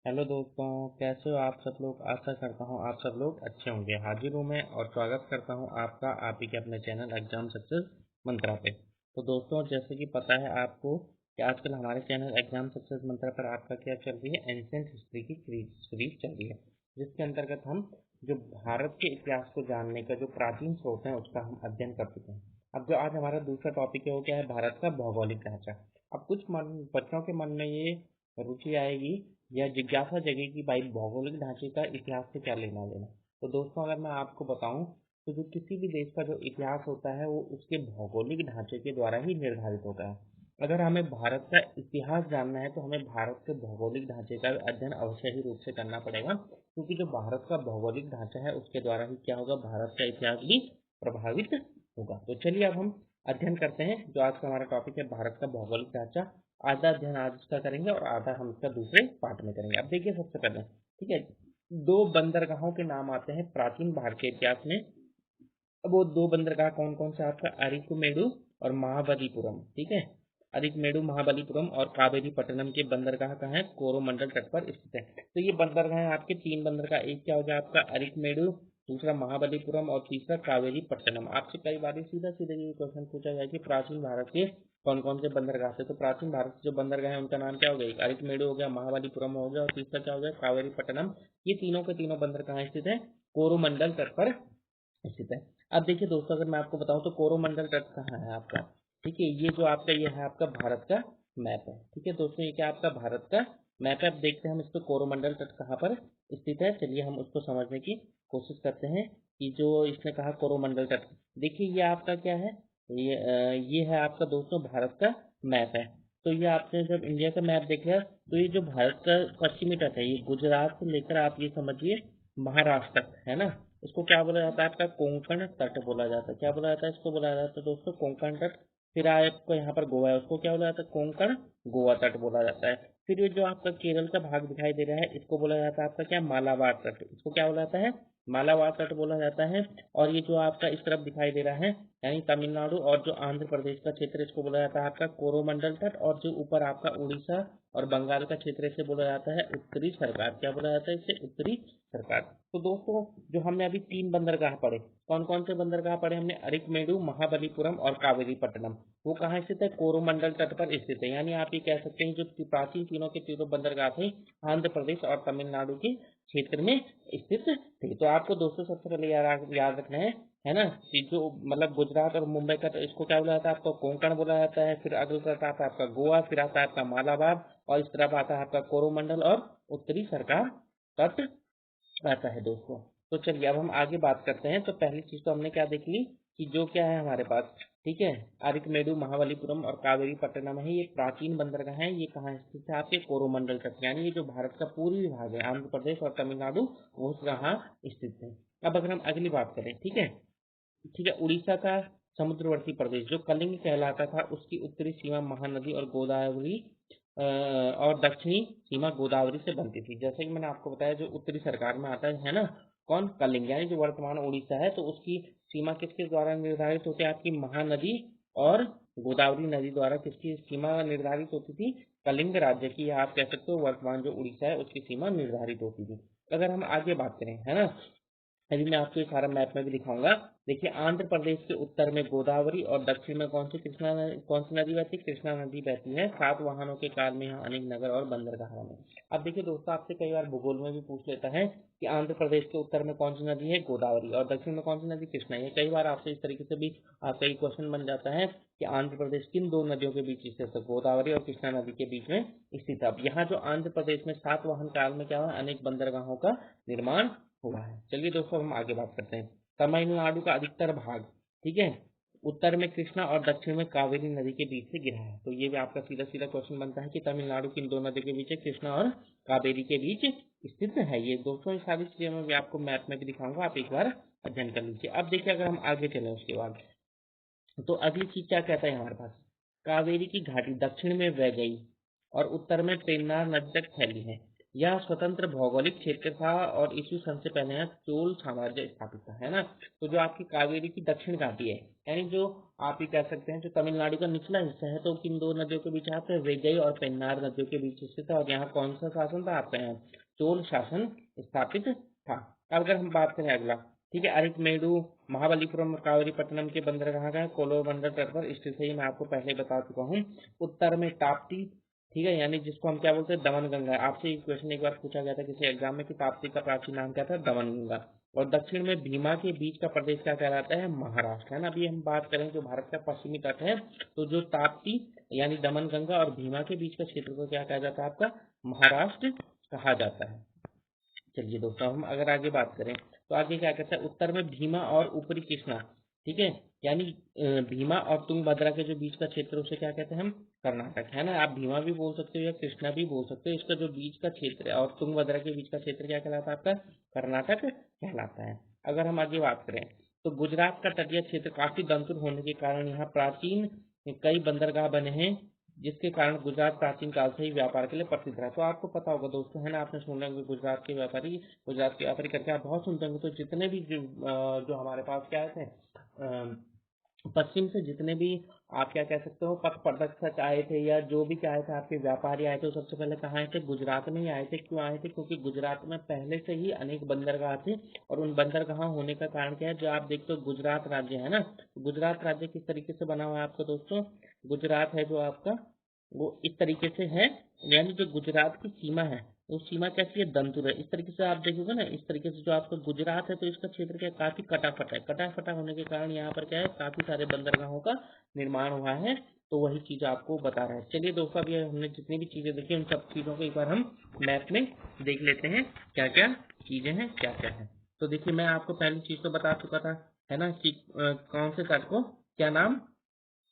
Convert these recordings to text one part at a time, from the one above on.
Hello दोस्तों, कैसे हो आप सब लोग। आशा करता हूँ आप सब लोग अच्छे होंगे। हाजिर हूँ मैं और स्वागत करता हूँ आपका आप ही के अपने चैनल एग्जाम सक्सेस मंत्रा पे। तो दोस्तों, जैसे कि पता है आपको कि आजकल हमारे चैनल एग्जाम सक्सेस मंत्रा पर आपका क्या चल रही है, एंशियंट हिस्ट्री की सीरीज चल रही है, जिसके अंतर्गत हम जो भारत के इतिहास को जानने का जो प्राचीन स्रोत है उसका हम अध्ययन कर चुके हैं। अब जो आज हमारा दूसरा टॉपिक है वो क्या है, भारत का भौगोलिक ढांचा। अब कुछ बच्चों के मन में ये रुचि आएगी यह जिज्ञासा जगेगी, भाई भौगोलिक ढांचे का इतिहास से क्या लेना देना। तो दोस्तों, अगर मैं आपको बताऊं तो जो किसी भी देश का जो इतिहास होता है वो उसके भौगोलिक ढांचे के द्वारा ही निर्धारित होता है। अगर हमें भारत का इतिहास जानना है तो हमें भारत के भौगोलिक ढांचे का अध्ययन अवश्य ही रूप से करना पड़ेगा, क्योंकि जो भारत का भौगोलिक ढांचा है उसके द्वारा ही क्या होगा, भारत का इतिहास भी प्रभावित होगा। तो चलिए अब हम अध्ययन करते हैं। जो आज का हमारा टॉपिक है भारत का भौगोलिक ढांचा, आधा अध्ययन आज इसका करेंगे और आधा हम इसका दूसरे पार्ट में करेंगे। अब देखिए, सबसे पहले ठीक है, दो बंदरगाहों के नाम आते हैं प्राचीन भारतीय इतिहास में। अब वो दो बंदरगाह कौन कौन से, आपका अरिकमेडु और महाबलीपुरम। ठीक है, अरिकमेडु, महाबलीपुरम और कावेरी पट्टनम के बंदरगाह कहाँ है, कोरोमंडल तट पर स्थित है। तो ये बंदरगाह आपके तीन बंदरगाह, एक क्या हो गया आपका अरिकमेडु, दूसरा महाबलीपुरम और तीसरा कावेरी पट्टनम। आपसे कई बार सीधा सीधा ये क्वेश्चन पूछा गया कि प्राचीन भारत के कौन कौन से बंदरगाह थे। तो प्राचीन भारत के जो बंदरगाह है उनका नाम क्या हो गया, एक अरिकमेडु हो गया, महाबलीपुरम हो गया और तीसरा क्या हो गया, कावेरी पट्टनम। ये तीनों के तीनों बंदर कहाँ स्थित है, कोरोमंडल तट पर स्थित है। अब देखिए दोस्तों, अगर मैं आपको बताऊं तो कोरोमंडल तट कहाँ है आपका। ठीक है, ये जो आपका ये है आपका भारत का मैप है। ठीक है दोस्तों, ये क्या आपका भारत का मैप है। अब देखते हैं हम इसको कोरोमंडल तट कहाँ पर स्थित है। चलिए हम उसको समझने की कोशिश करते हैं कि जो इसने कहा कोरोमंडल तट। देखिए ये आपका क्या है, ये है आपका दोस्तों भारत का मैप है। तो ये आपने जब इंडिया का मैप देख लिया तो ये जो भारत का पश्चिमी तट है ये गुजरात से लेकर आप ये समझिए महाराष्ट्र तक है ना। इसको क्या बोला जाता है, आपका कोंकण तट बोला जाता है। क्या बोला जाता है, इसको बोला जाता है दोस्तों कोंकण तट। फिर आपको यहाँ पर गोवा है, उसको क्या बोला जाता है, कोंकण गोवा तट बोला जाता है। फिर ये जो आपका केरल का भाग दिखाई दे रहा है इसको बोला जाता है आपका क्या, मालाबार तट। इसको क्या बोला जाता है, मालाबार तट बोला जाता है। और ये जो आपका इस तरफ दिखाई दे रहा है यानी तमिलनाडु और जो आंध्र प्रदेश का क्षेत्र, इसको बोला जाता है आपका कोरोमंडल तट। और जो ऊपर आपका उड़ीसा और बंगाल का क्षेत्र, इसे बोला जाता है उत्तरी सरकार। क्या बोला जाता है इसे, उत्तरी सरकार। तो दोस्तों, जो हमने अभी तीन बंदरगाह पढ़े, कौन कौन से बंदरगाह पढ़े हमने, अरिकमेडु, महाबलीपुरम और कावेरीपट्टनम। वो कहाँ स्थित है, कोरोमंडल तट पर स्थित है। यानी आप ये कह सकते हैं जो प्राचीन तीनों के तीनों बंदरगाह थे आंध्र प्रदेश और तमिलनाडु के क्षेत्र में स्थित थे। तो आपको दोस्तों सबसे पहले याद रखना है ना, कि जो मतलब गुजरात और मुंबई का, तो इसको क्या बोला जाता है, आपको कोंकण बोला जाता है। फिर अगला तरफ आता है आपका गोवा, फिर आता है आपका मालाबार और इस तरफ आता है आपका कोरोमंडल और उत्तरी सरकार तट आता है दोस्तों। तो चलिए अब हम आगे बात करते हैं। तो पहली चीज तो हमने क्या देख ली कि जो क्या है हमारे पास, ठीक है, अरिकमेडु, महाबलीपुरम और कावेरी पट्टनम है, ये प्राचीन बंदरगाह हैं। ये कहाँ स्थित है, आपके कोरोमंडल तट, यानी ये जो भारत का पूर्वी भाग है आंध्र प्रदेश और तमिलनाडु, वो कहाँ स्थित है। अब अगर हम अगली बात करें, ठीक है, ठीक है, उड़ीसा का समुद्रवर्ती प्रदेश जो कलिंग कहलाता था, उसकी उत्तरी सीमा महानदी और गोदावरी और दक्षिणी सीमा गोदावरी से बनती थी। जैसे कि मैंने आपको बताया जो उत्तरी सरकार में आता है ना, कौन, कलिंग, यानी जो वर्तमान उड़ीसा है, तो उसकी सीमा किसके द्वारा निर्धारित होती है, आपकी महानदी और गोदावरी नदी द्वारा किसकी सीमा निर्धारित होती थी, कलिंग राज्य की, या आप कह सकते हो वर्तमान जो उड़ीसा है उसकी सीमा निर्धारित होती थी। अगर हम आगे बात करें, है ना, अभी मैं आपको ये सारा मैप में भी दिखाऊंगा। देखिए आंध्र प्रदेश के उत्तर में गोदावरी और दक्षिण में कौन सी नदी बहती है, कृष्णा नदी बहती है। सात वाहनों के काल में यहाँ अनेक नगर और बंदरगाह बने। अब देखिए दोस्तों, आपसे कई बार भूगोल में भी पूछ लेता है कि आंध्र प्रदेश के उत्तर में कौन सी नदी है, गोदावरी, और दक्षिण में कौन सी नदी, कृष्णा। ये कई बार आपसे इस तरीके से भी आपका ये क्वेश्चन बन जाता है कि आंध्र प्रदेश किन दो नदियों के बीच स्थित है, गोदावरी और कृष्णा नदी के बीच में स्थित है। अब यहाँ जो आंध्र प्रदेश में सात वाहन काल में क्या हुआ, अनेक बंदरगाहों का निर्माण हुआ है। चलिए दोस्तों हम आगे बात करते हैं। तमिलनाडु का अधिकतर भाग, ठीक है, उत्तर में कृष्णा और दक्षिण में कावेरी नदी के बीच से घिरा है। तो ये भी आपका सीधा सीधा क्वेश्चन बनता है कि तमिलनाडु किन दो नदियों के बीच है, कृष्णा और कावेरी के बीच स्थित है। ये दोस्तों ये सारी चीजें मैं भी आपको मैप में भी दिखाऊंगा, आप एक बार अध्ययन कर लीजिए। अब देखिए अगर हम आगे चले उसके बाद, तो अगली चीज क्या कहता है हमारे पास, कावेरी की घाटी दक्षिण में बह गई और उत्तर में पेन्नार नदी तक फैली है। यह स्वतंत्र भौगोलिक क्षेत्र था और ईस्वी सन से पहले यहाँ चोल साम्राज्य स्थापित था, है ना। तो जो आपकी कावेरी की दक्षिण घाटी है, यानी जो आप ये कह सकते हैं जो तमिलनाडु का निचला हिस्सा है, तो किन दो नदियों के बीच आपके वेगई और पेन्नार नदियों के बीच स्थित है, और यहाँ कौन सा शासन था आपका, यहाँ चोल शासन स्थापित था। अब अगर हम बात करें अगला, ठीक है, अरिकमेडु महाबलीपुरम और कावेरीपट्टनम के बंदरगाह का कोलो बंदर तट पर स्थित है, ये मैं आपको पहले बता चुका हूँ। उत्तर में ताप्ती, ठीक है, यानी जिसको हम क्या बोलते हैं दमनगंगा। आपसे एक क्वेश्चन एक बार पूछा गया था किसी एग्जाम में कि ताप्ती का प्राचीन नाम क्या था, दमनगंगा। और दक्षिण में भीमा के बीच का प्रदेश क्या कहलाता है, महाराष्ट्र, है ना। अभी हम बात करें जो भारत का पश्चिमी तट है, तो जो ताप्ती यानी दमनगंगा और भीमा के बीच का क्षेत्र को क्या कहा जाता है, आपका महाराष्ट्र कहा जाता है। चलिए दोस्तों, हम अगर आगे बात करें तो आगे क्या कहता है, उत्तर में भीमा और ऊपरी कृष्णा, ठीक है, यानी भीमा और तुंगभद्रा के जो बीच का क्षेत्र उसे क्या कहते हैं हम, कर्नाटक, है ना। आप भीमा भी बोल सकते हो या कृष्णा भी बोल सकते हो। इसका जो बीच का क्षेत्र है और तुंगभद्रा के बीच का क्षेत्र क्या कहलाता है, आपका कर्नाटक कहलाता है। अगर हम आगे बात करें तो गुजरात का तटीय क्षेत्र काफी दंतुर होने के कारण यहाँ प्राचीन कई बंदरगाह बने हैं, जिसके कारण गुजरात प्राचीन काल से ही व्यापार के लिए प्रसिद्ध रहा। तो आपको पता होगा दोस्तों, है ना, आपने सुना होगा गुजरात के व्यापारी करके आप बहुत सुनते होंगे। तो जितने भी जो हमारे पास क्या थे पश्चिम से जितने भी आप क्या कह सकते हो पथ प्रदर्शक आए थे या जो भी क्या आए थे आपके व्यापारी आए थे, वो सबसे पहले कहाँ आए थे, गुजरात में ही आए थे। क्यों आए थे, क्योंकि गुजरात में पहले से ही अनेक बंदरगाह थे, और उन बंदरगाह होने का कारण क्या है, जो आप देखते हो गुजरात राज्य है ना, गुजरात राज्य किस तरीके से बना हुआ है आपका दोस्तों, गुजरात है जो आपका वो इस तरीके से है, यानी जो गुजरात की सीमा है वो सीमा कैसी है, दंतुर है। इस तरीके से आप देखोगे ना, इस तरीके से जो आपका गुजरात है तो इसका क्षेत्र क्या काफी कटाफट है, कटाफटा होने के कारण यहाँ पर क्या है, काफी सारे बंदरगाहों का निर्माण हुआ है। तो वही चीज आपको बता रहा है। चलिए दोस्तों, अभी हमने जितनी भी चीजें देखी उन सब चीजों को एक बार हम मैप में देख लेते हैं, क्या क्या चीजें हैं, क्या क्या है। तो देखिए, मैं आपको पहली चीज तो बता चुका था, है ना, कि कौन से तट को क्या नाम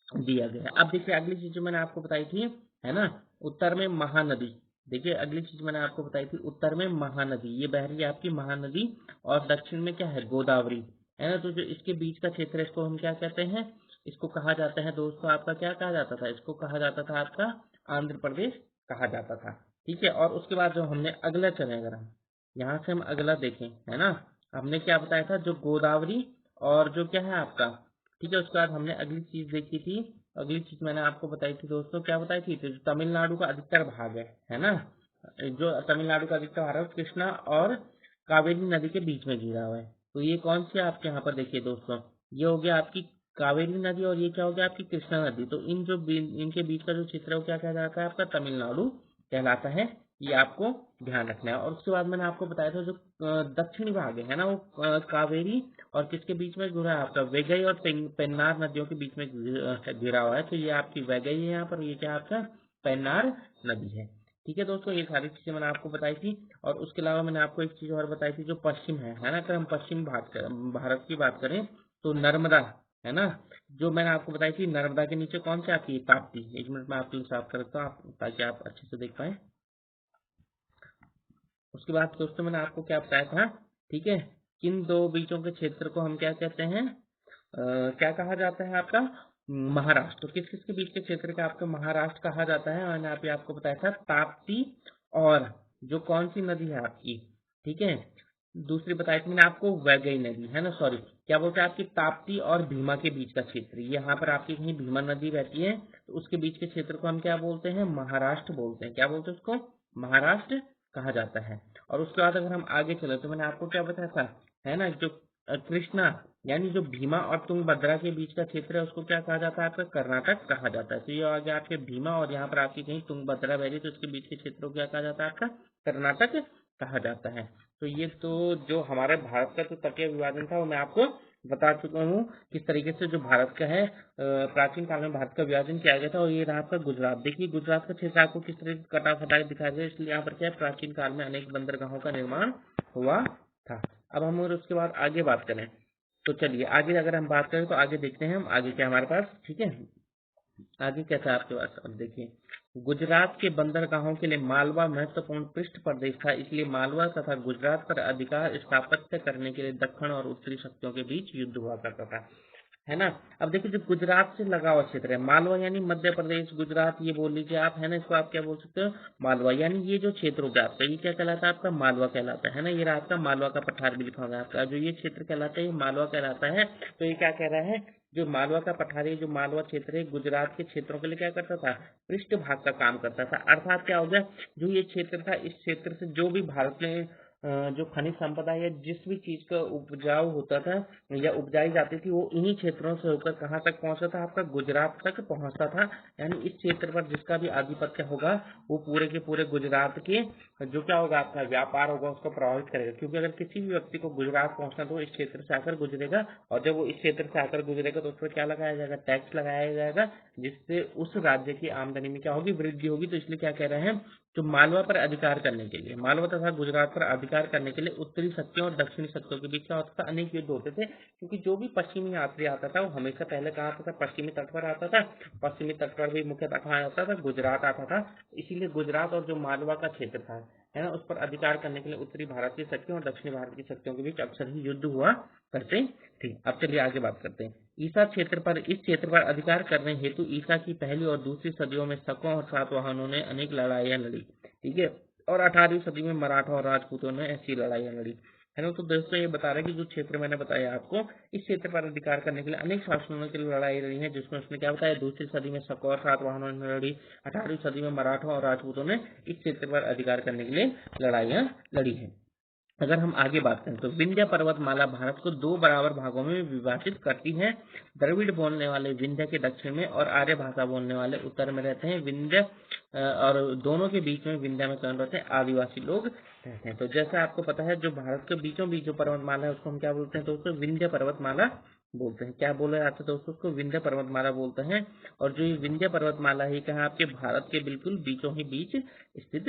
दिया गया है। अब देखिए, अगली चीज जो मैंने आपको बताई थी, है ना, उत्तर में महानदी। देखिए, अगली चीज मैंने आपको बताई थी, उत्तर में महानदी, ये बह रही है आपकी महानदी, और दक्षिण में क्या है, गोदावरी, है ना। तो जो इसके बीच का क्षेत्र है इसको हम क्या कहते हैं, इसको कहा जाता है दोस्तों, आपका क्या कहा जाता था, इसको कहा जाता था आपका आंध्र प्रदेश कहा जाता था। ठीक है, और उसके बाद जो हमने अगला चले, अगर हम यहाँ से हम अगला देखें, है ना, हमने क्या बताया था, जो गोदावरी और जो क्या है आपका, ठीक है, उसके बाद हमने अगली चीज देखी थी, अगली चीज मैंने आपको बताई थी दोस्तों, क्या बताई थी, तो जो तमिलनाडु का अधिकतर भाग है ना, जो तमिलनाडु का अधिकतर भाग कृष्णा और कावेरी नदी के बीच में घिरा हुआ है। तो ये कौन सी आपके यहाँ पर देखिए दोस्तों, ये हो गया आपकी कावेरी नदी, और ये क्या हो गया आपकी कृष्णा नदी। तो इनके बीच का जो क्षेत्र है वो क्या कहलाता है, आपका तमिलनाडु कहलाता है। ये आपको ध्यान रखना है। और उसके बाद मैंने आपको बताया था जो दक्षिणी भाग है ना, वो कावेरी और किसके बीच में घिरा है, आपका वेगई और पेन्नार नदियों के बीच में घिरा हुआ है। तो ये आपकी वेगई है यहाँ पर, ये क्या आपका पेन्नार नदी है। ठीक है दोस्तों, ये सारी चीजें मैंने आपको बताई थी। और उसके अलावा मैंने आपको एक चीज और बताई थी, जो पश्चिम है ना, अगर हम पश्चिम भारत की बात करें तो नर्मदा, है ना, जो मैंने आपको बताई थी, नर्मदा के नीचे कौन सी आती है, ताप्ती। एक मिनट में आपके लिए साफ करता हूँ ताकि आप अच्छे से देख पाए। उसके बाद दोस्तों मैंने आपको क्या बताया था, ठीक है, किन दो बीचों के क्षेत्र को हम क्या कहते हैं, क्या कहा जाता है आपका, महाराष्ट्र। तो किस किस के बीच के क्षेत्र का आपका महाराष्ट्र कहा जाता है, मैंने यहाँ पे आपको बताया था ताप्ती और जो कौन सी नदी है आपकी, ठीक है, दूसरी बताई थी मैंने आपको वैगई नदी, है ना, सॉरी, क्या बोलते हैं आपकी ताप्ती और भीमा के बीच का क्षेत्र, यहाँ पर आपकी कहीं भीमा नदी रहती है, तो उसके बीच के क्षेत्र को हम क्या बोलते हैं, महाराष्ट्र बोलते हैं। क्या बोलते हैं उसको, महाराष्ट्र कहा जाता है। और उसके बाद अगर हम आगे चले तो मैंने आपको क्या बताया था, है ना, जो कृष्णा यानी जो भीमा और तुंगभद्रा के बीच का क्षेत्र है उसको क्या कहा जाता है, आपका कर्नाटक कहा जाता है। तो ये आगे आपके भीमा और यहाँ पर आपकी कहीं तुंगभद्रा बह रही, तो उसके बीच के क्षेत्र को क्या कहा जाता है, आपका कर्नाटक कहा जाता है। तो ये तो जो हमारे भारत का जो तटीय विभाजन था वो मैं आपको बता चुका हूँ, किस तरीके से जो भारत का है प्राचीन काल में भारत का विभाजन किया गया था। और ये रहा आपका गुजरात। देखिए, गुजरात का क्षेत्र आपको किस तरह से कटा फटा दिखाया गया, इसलिए यहाँ पर क्या है, प्राचीन काल में अनेक बंदरगाहों का निर्माण हुआ था। अब हम और उसके बाद आगे बात करें तो चलिए आगे अगर हम बात करें तो आगे देखते हैं हम आगे क्या हमारे पास, ठीक है, आगे कैसा है आपके पास। अब देखिए, गुजरात के बंदरगाहों के लिए मालवा महत्वपूर्ण पृष्ठ प्रदेश था, इसलिए मालवा तथा गुजरात पर अधिकार स्थापित करने के लिए दक्षिण और उत्तरी शक्तियों के बीच युद्ध हुआ करता था। है ना। अब देखिए जो गुजरात से लगा हुआ क्षेत्र है, मालवा यानी मध्य प्रदेश, गुजरात ये बोल लीजिए आप, है ना। इसको आप क्या बोल सकते हो, मालवा, यानी ये जो क्षेत्र हो गया आपका, ये क्या कहलाता है आपका, मालवा कहलाता है ना। ये रहा आपका मालवा का पठार भी लिखा होगा आपका, जो ये क्षेत्र कहलाता है ये मालवा कहलाता है। तो ये क्या कह रहा है, जो मालवा का पठार है, जो मालवा क्षेत्र है, गुजरात के क्षेत्रों के लिए क्या करता था, पृष्ठ भाग का काम करता था। अर्थात क्या हो गया, जो ये क्षेत्र था, इस क्षेत्र से जो भी भारत में जो खनिज संपदा या जिस भी चीज का उपजाऊ होता था या उपजाई जाती थी, वो इन्हीं क्षेत्रों से होकर कहाँ तक पहुंचता था, आपका गुजरात तक पहुंचता था। यानी इस क्षेत्र पर जिसका भी आधिपत्य होगा, वो पूरे के पूरे गुजरात के जो क्या होगा, आपका व्यापार होगा, उसको प्रभावित करेगा। क्योंकि अगर किसी भी व्यक्ति को गुजरात पहुंचना तो इस क्षेत्र से आकर गुजरेगा, और जब वो इस क्षेत्र से आकर गुजरेगा तो उस पर क्या लगाया जाएगा, टैक्स लगाया जाएगा, जिससे उस राज्य की आमदनी में क्या होगी, वृद्धि होगी। तो इसलिए क्या कह रहे हैं, जो मालवा पर अधिकार करने के लिए, मालवा तथा गुजरात पर अधिकार करने के लिए उत्तरी शक्तियों और दक्षिणी शक्तियों के बीच क्या होता था, अनेक युद्ध होते थे। क्योंकि जो भी पश्चिमी यात्री आता था वो हमेशा पहले कहाँ आता था, पश्चिमी तट पर आता था। पश्चिमी तट पर भी मुख्यतः कहाँ आता था, गुजरात आता था। इसीलिए गुजरात और जो मालवा का क्षेत्र था, है ना, उस पर अधिकार करने के लिए उत्तरी भारत की शक्तियों और दक्षिणी भारत की शक्तियों के बीच अक्सर ही युद्ध हुआ करते थे। अब चलिए आगे बात करते हैं। इस क्षेत्र पर अधिकार करने हेतु ईसा की पहली और दूसरी सदियों में शकों और सातवाहनों ने अनेक लड़ाइयां लड़ी, ठीक है। और 18वीं सदी में मराठा और राजपूतों ने ऐसी लड़ाइयां लड़ी, है ना। तो दोस्तों ये बता रहा है कि जो क्षेत्र मैंने बताया आपको, इस क्षेत्र पर अधिकार करने के लिए अनेक शासनों की लड़ाई लड़ी है, जिसमें उसने क्या बताया, दूसरी सदी में शकों और सातवाहनों ने लड़ी, 18वीं सदी में मराठा और राजपूतों ने इस क्षेत्र पर अधिकार करने के लिए लड़ाइयां लड़ी है। अगर हम आगे बात करें तो विंध्य पर्वतमाला भारत को दो बराबर भागों में विभाजित करती है। द्रविड़ बोलने वाले विंध्य के दक्षिण में और आर्य भाषा बोलने वाले उत्तर में रहते हैं। विंध्य और दोनों के बीच में, विंध्य में कौन रहते हैं, आदिवासी लोग रहते हैं। तो जैसा आपको पता है, जो भारत के बीचों बीच जो पर्वतमाला है उसको हम क्या बोलते हैं दोस्तों, विंध्य पर्वतमाला बोलते हैं। क्या बोला जाता है दोस्तों, उसको विंध्य पर्वतमाला बोलते हैं। और जो ये विंध्य पर्वतमाला है, कहाँ आपके भारत के बिल्कुल बीचों ही बीच स्थित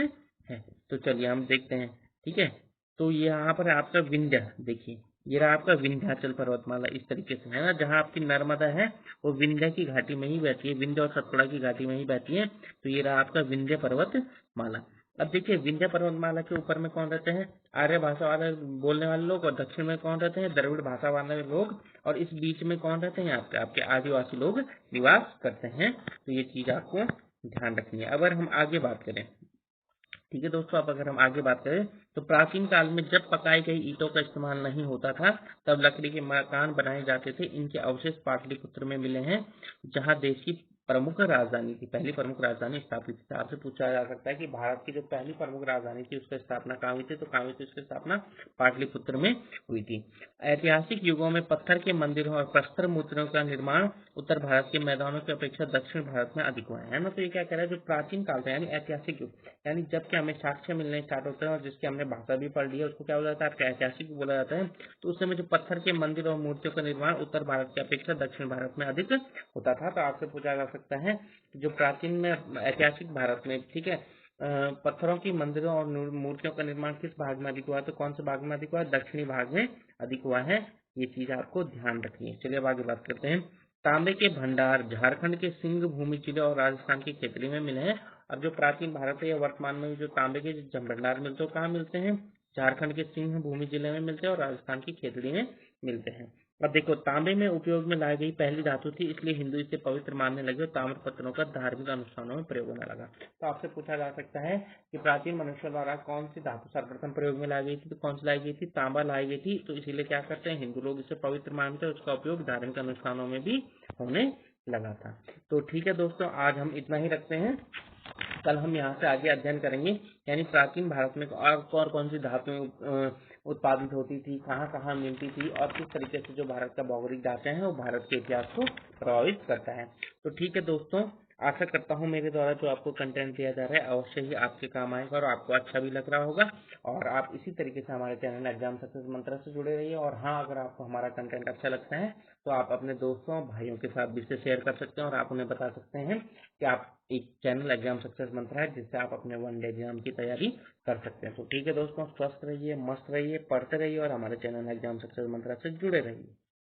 है। तो चलिए हम देखते हैं, ठीक है। तो यहाँ पर आपका विंध्य, देखिए ये रहा आपका विंध्याचल पर्वतमाला, इस तरीके से, है ना। जहाँ आपकी नर्मदा है वो विंध्य की घाटी में ही बहती है, विंध्य और सतपुड़ा की घाटी में ही बहती है। तो ये रहा आपका विंध्य पर्वतमाला। अब देखिए विंध्य पर्वतमाला के ऊपर में कौन रहते हैं, आर्य भाषा वाले बोलने वाले लोग, और दक्षिण में कौन रहते हैं, द्रविड़ भाषा वाले लोग, और इस बीच में कौन रहते हैं, आपके आपके आदिवासी लोग निवास करते हैं। तो ये चीज आपको ध्यान रखनी है। अगर हम आगे बात करें, ठीक है दोस्तों, अब अगर हम आगे बात करें तो प्राचीन काल में जब पकाई गई ईंटों का इस्तेमाल नहीं होता था, तब लकड़ी के मकान बनाए जाते थे। इनके अवशेष पाटलिपुत्र में मिले हैं, जहां देश की प्रमुख राजधानी थी, पहली प्रमुख राजधानी स्थापित थी। आपसे पूछा जा सकता है कि भारत की जो पहली प्रमुख राजधानी थी उसकी स्थापना कहाँ हुई थी, तो कहाँ हुई थी उसकी स्थापना, पाटलिपुत्र में हुई थी। ऐतिहासिक युगों में पत्थर के मंदिरों और प्रस्तर मूर्तियों का निर्माण उत्तर भारत के मैदानों की अपेक्षा दक्षिण भारत में अधिक हुआ है ना। तो ये क्या कह रहा है, जो प्राचीन काल था यानी ऐतिहासिक युग, यानी जब के हमें साक्ष्य मिलने स्टार्ट होते हैं और जिसकी हमने भाषा भी पढ़ ली है, उसको क्या बोला जाता है, आपका ऐतिहासिक बोला जाता है। तो उस समय जो पत्थर के मंदिर और मूर्तियों का निर्माण उत्तर भारत की अपेक्षा दक्षिण भारत में अधिक होता था। तो आपसे पूछा जा सकता है जो प्राचीन में ऐतिहासिक भारत में, ठीक है, पत्थरों की मंदिरों और मूर्तियों का निर्माण किस भाग में अधिक हुआ, तो कौन से भाग में अधिक हुआ, दक्षिणी भाग में अधिक हुआ है। ये चीज आपको ध्यान रखनी है। चलिए अब आगे बात करते हैं। तांबे के भंडार झारखंड के सिंह भूमि जिले और राजस्थान की खेतड़ी में मिले हैं। अब जो प्राचीन भारत है या वर्तमान में जो तांबे के भंडार मिलते हैं कहाँ मिलते हैं, झारखंड के सिंह भूमि जिले में मिलते हैं और राजस्थान की खेतड़ी में मिलते हैं। अब देखो तांबे में उपयोग में लाई गई पहली धातु थी, इसलिए हिंदू इसे पवित्र मानने लगे और ताम्र पत्रों का धार्मिक अनुष्ठानों में प्रयोग होने लगा। तो आपसे पूछा जा सकता है कि प्राचीन मनुष्यों द्वारा कौन सी धातु सर्वप्रथम प्रयोग में लाई गई थी, तो कौन सी लाई गई थी, तांबा लाई गई थी। तो इसीलिए क्या करते हैं, हिंदू लोग इसे पवित्र मानते हैं, उसका उपयोग धार्मिक अनुष्ठानों में भी होने लगा था। तो ठीक है दोस्तों, आज हम इतना ही रखते हैं। कल हम यहाँ से आगे अध्ययन करेंगे, यानी प्राचीन भारत में और कौन सी धातुएं उत्पादित होती थी, कहाँ कहाँ मिलती थी, और किस तरीके से जो भारत का भौगोलिक ढांचा है वो भारत के इतिहास को प्रभावित करता है। तो ठीक है दोस्तों, आशा करता हूँ मेरे द्वारा जो आपको कंटेंट दिया जा रहा है अवश्य ही आपके काम आएगा और आपको अच्छा भी लग रहा होगा। और आप इसी तरीके से हमारे चैनल एग्जाम सक्सेस मंत्र से जुड़े रहिए। और हाँ, अगर आपको हमारा कंटेंट अच्छा लगता है तो आप अपने दोस्तों भाइयों के साथ भी इसे शेयर कर सकते हैं और आप उन्हें बता सकते हैं कि आप एक चैनल एग्जाम सक्सेस मंत्र है जिससे आप अपने वन डे एग्जाम की तैयारी कर सकते हैं। तो ठीक है दोस्तों, स्वस्थ रहिए, मस्त रहिए, पढ़ते रहिए और हमारे चैनल एग्जाम सक्सेस मंत्र से जुड़े रहिए।